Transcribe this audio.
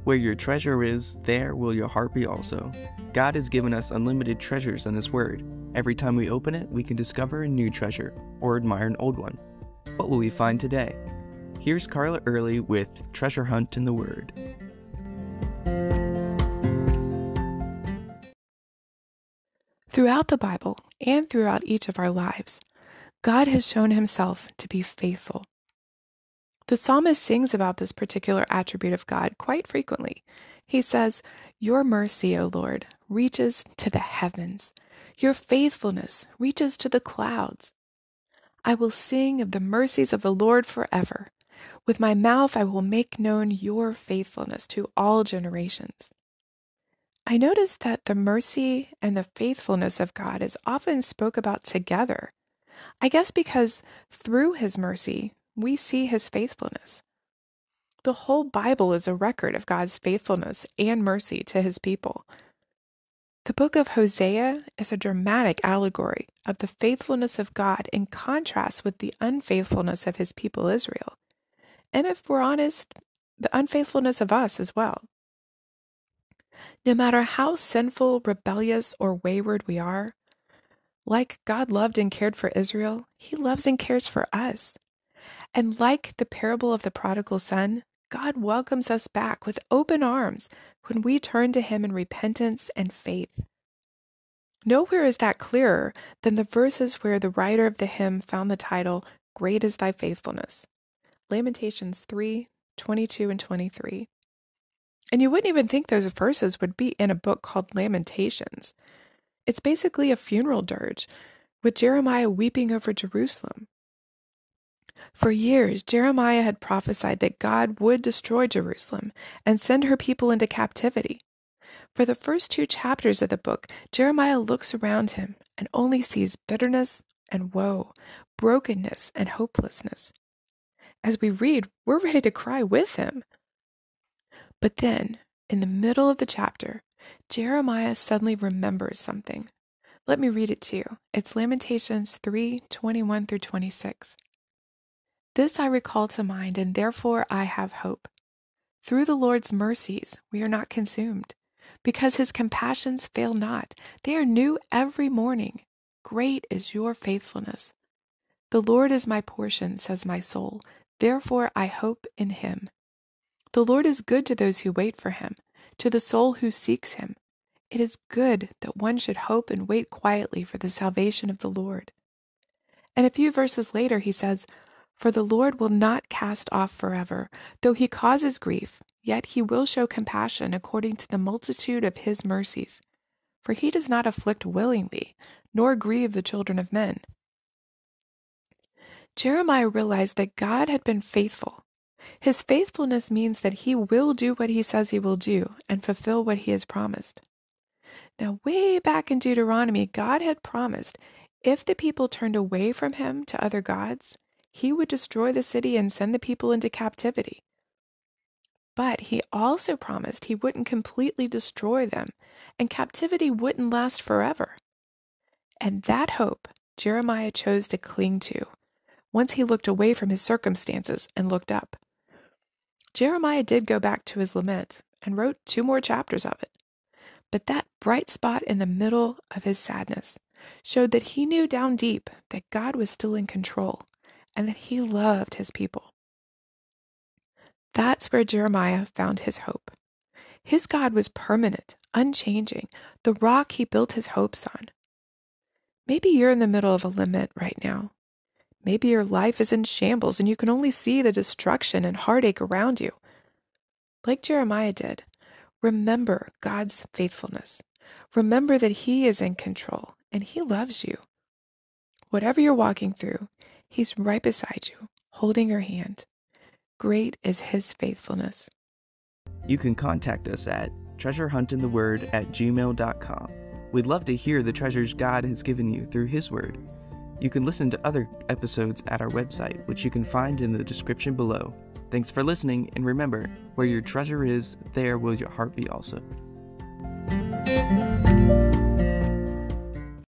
Where your treasure is, there will your heart be also. God has given us unlimited treasures in His Word. Every time we open it, we can discover a new treasure or admire an old one. What will we find today? Here's Carla Early with Treasure Hunt in the Word. Throughout the Bible and throughout each of our lives, God has shown Himself to be faithful. The psalmist sings about this particular attribute of God quite frequently. He says, "Your mercy, O Lord, reaches to the heavens. Your faithfulness reaches to the clouds. I will sing of the mercies of the Lord forever. With my mouth I will make known your faithfulness to all generations." I noticed that the mercy and the faithfulness of God is often spoke about together. I guess because through His mercy, we see His faithfulness. The whole Bible is a record of God's faithfulness and mercy to His people. The book of Hosea is a dramatic allegory of the faithfulness of God in contrast with the unfaithfulness of His people Israel. And if we're honest, the unfaithfulness of us as well. No matter how sinful, rebellious, or wayward we are, like God loved and cared for Israel, He loves and cares for us. And like the parable of the prodigal son, God welcomes us back with open arms when we turn to Him in repentance and faith. Nowhere is that clearer than the verses where the writer of the hymn found the title, "Great is Thy Faithfulness." Lamentations 3:22 and 23. And you wouldn't even think those verses would be in a book called Lamentations. It's basically a funeral dirge, with Jeremiah weeping over Jerusalem. For years, Jeremiah had prophesied that God would destroy Jerusalem and send her people into captivity. For the first 2 chapters of the book, Jeremiah looks around him and only sees bitterness and woe, brokenness and hopelessness. As we read, we're ready to cry with him. But then, in the middle of the chapter, Jeremiah suddenly remembers something. Let me read it to you. It's Lamentations 3:21 through 26. "This I recall to mind, and therefore I have hope. Through the Lord's mercies we are not consumed, because His compassions fail not. They are new every morning. Great is your faithfulness. The Lord is my portion, says my soul. Therefore I hope in Him. The Lord is good to those who wait for Him, to the soul who seeks Him. It is good that one should hope and wait quietly for the salvation of the Lord." And a few verses later he says, "For the Lord will not cast off forever. Though He causes grief, yet He will show compassion according to the multitude of His mercies. For He does not afflict willingly, nor grieve the children of men." Jeremiah realized that God had been faithful. His faithfulness means that He will do what He says He will do and fulfill what He has promised. Now, way back in Deuteronomy, God had promised if the people turned away from Him to other gods, He would destroy the city and send the people into captivity. But He also promised He wouldn't completely destroy them, and captivity wouldn't last forever. And that hope Jeremiah chose to cling to once he looked away from his circumstances and looked up. Jeremiah did go back to his lament and wrote 2 more chapters of it. But that bright spot in the middle of his sadness showed that he knew down deep that God was still in control and that He loved His people. That's where Jeremiah found his hope. His God was permanent, unchanging, the rock he built his hopes on. Maybe you're in the middle of a lament right now. Maybe your life is in shambles and you can only see the destruction and heartache around you. Like Jeremiah did, remember God's faithfulness. Remember that He is in control and He loves you. Whatever you're walking through, He's right beside you, holding your hand. Great is His faithfulness. You can contact us at treasurehuntintheword@gmail.com. We'd love to hear the treasures God has given you through His Word. You can listen to other episodes at our website, which you can find in the description below. Thanks for listening, and remember, where your treasure is, there will your heart be also.